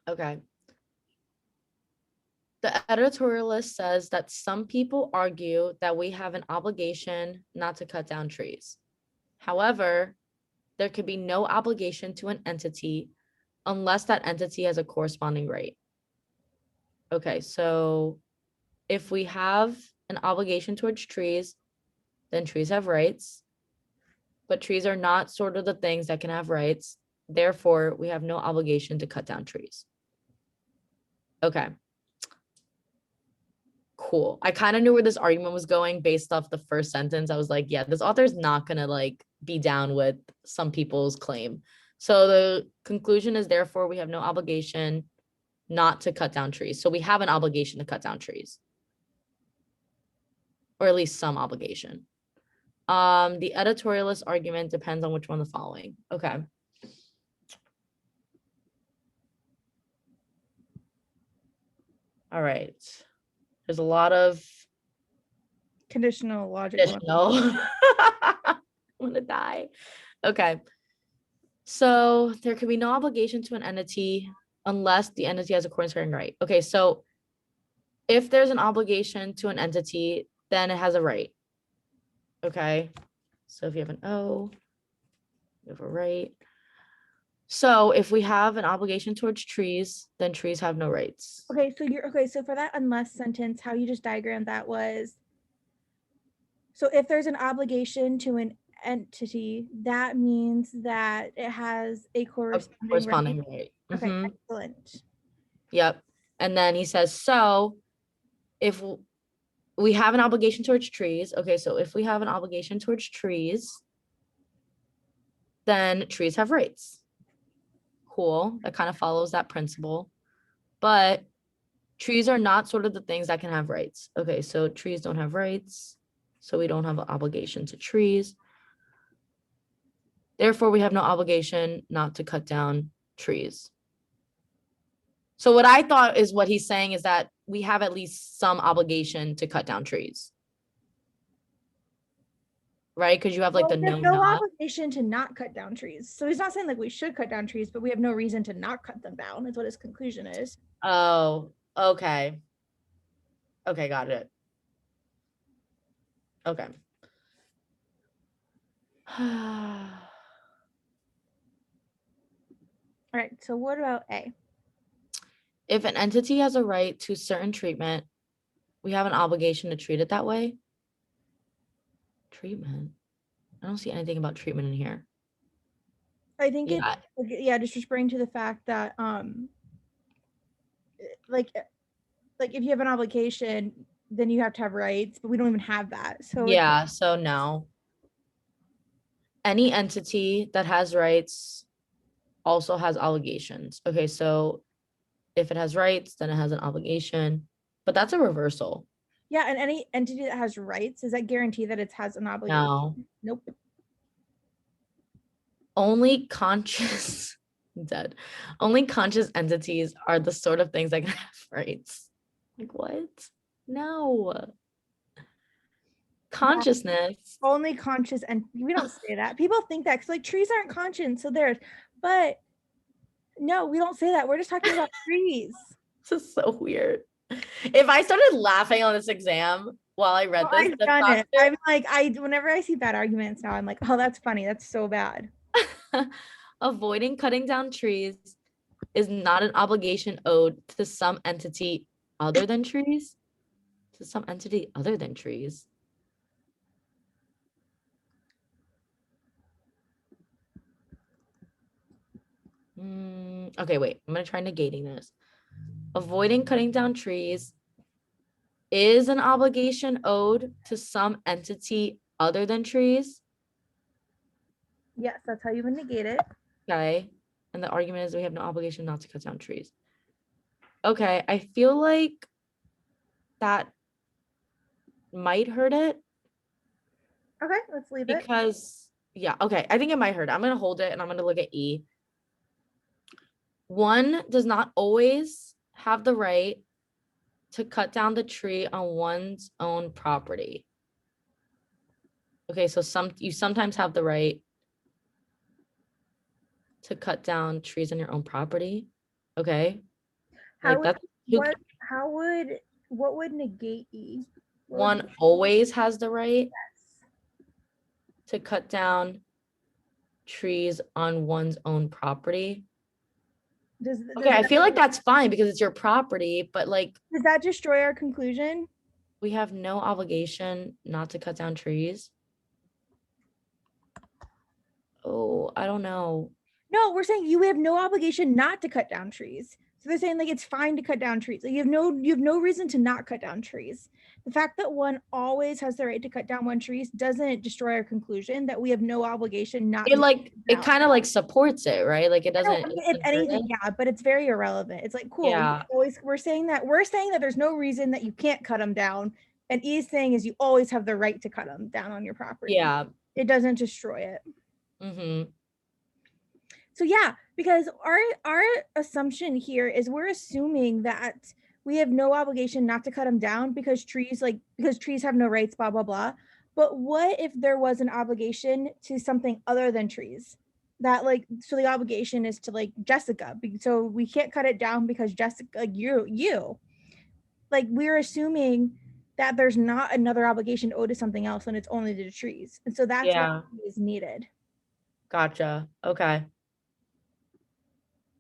Okay. The editorialist says that some people argue that we have an obligation not to cut down trees. However, there could be no obligation to an entity unless that entity has a corresponding right. Okay, so if we have an obligation towards trees, then trees have rights, but trees are not sort of the things that can have rights. Therefore, we have no obligation to cut down trees. Okay. Cool. I kind of knew where this argument was going based off the first sentence. I was like, yeah, this author is not going to like be down with some people's claim. So the conclusion is therefore we have no obligation not to cut down trees. So we have an obligation to cut down trees. Or at least some obligation. The editorialist argument depends on which one of the following. Okay. All right. There's a lot of Conditional logic. conditional. I want to die. Okay. So there could be no obligation to an entity unless the entity has a corresponding right. Okay, so if there's an obligation to an entity, then it has a right. Okay, so if you have an O, you have a right. So if we have an obligation towards trees, then trees have no rights. Okay, so so for that unless sentence, how you just diagrammed that was, so if there's an obligation to an entity, that means that it has a corresponding right. Right. Okay, Mhm. excellent. Yep. And then he says, so if we have an obligation towards trees, okay, so if we have an obligation towards trees, then trees have rights. Cool. That kind of follows that principle. But trees are not sort of the things that can have rights. Okay, so trees don't have rights. So we don't have an obligation to trees. Therefore, we have no obligation not to cut down trees. So what I thought is what he's saying is that we have at least some obligation to cut down trees. Right? Because you have like the There's no obligation to not cut down trees. So he's not saying like we should cut down trees, but we have no reason to not cut them down, is what his conclusion is. Oh, okay. Okay, got it. Okay. All right, so what about A? If an entity has a right to certain treatment, we have an obligation to treat it that way. Treatment. I don't see anything about treatment in here. I think Yeah. it's just referring to the fact that like if you have an obligation, then you have to have rights, but we don't even have that. So Yeah, so no. Any entity that has rights also has obligations. Okay, so if it has rights, then it has an obligation, but that's a reversal. yeah, and any entity that has rights, does that guarantee that it has an obligation? No. Nope. Only conscious dead. Only conscious entities are the sort of things that can have rights. Like what? No. Consciousness. Only conscious, and we don't say that. People think that because like trees aren't conscious, so there's, but no, we don't say that. We're just talking about trees. This is so weird. If I started laughing on this exam while I read this, I've done it. I'm like, whenever I see bad arguments now, I'm like, oh, that's funny. That's so bad. avoiding cutting down trees is not an obligation owed to some entity other than trees. To some entity other than trees. Okay, wait. I'm gonna try negating this. Avoiding cutting down trees is an obligation owed to some entity other than trees. Yes, that's how you would negate it. Okay. And the argument is we have no obligation not to cut down trees. Okay, I feel like that might hurt it. Okay, let's leave it. Because, yeah, okay, I think it might hurt. I'm going to hold it and I'm going to look at E. One does not always have the right to cut down the tree on one's own property. Okay, so you sometimes have the right to cut down trees on your own property. Okay. How Like would that's who what how would what would negate E? What would one always has the right to cut down trees on one's own property. Okay, I feel like that's fine because it's your property, but like does that destroy our conclusion? we have no obligation not to cut down trees. Oh, I don't know. No, we're saying you have no obligation not to cut down trees. So they're saying like it's fine to cut down trees. Like you have no reason to not cut down trees. The fact that one always has the right to cut down one trees doesn't destroy our conclusion that we have no obligation not It to cut like it down. kind of like supports it, right? Like it I don't doesn't it if doesn't hurt anything, it. yeah, but it's very irrelevant. It's like cool. You Yeah. always we're saying that there's no reason that you can't cut them down. And E's thing is you always have the right to cut them down on your property. Yeah. It doesn't destroy it. Mm-hmm. So yeah, because our assumption here is we're assuming that we have no obligation not to cut them down because trees have no rights, blah blah blah. But what if there was an obligation to something other than trees? That like so the obligation is to like Jessica. So we can't cut it down because Jessica like you like we're assuming that there's not another obligation owed to something else and it's only to the trees. And so that's why Yeah. it is needed. Gotcha. Okay.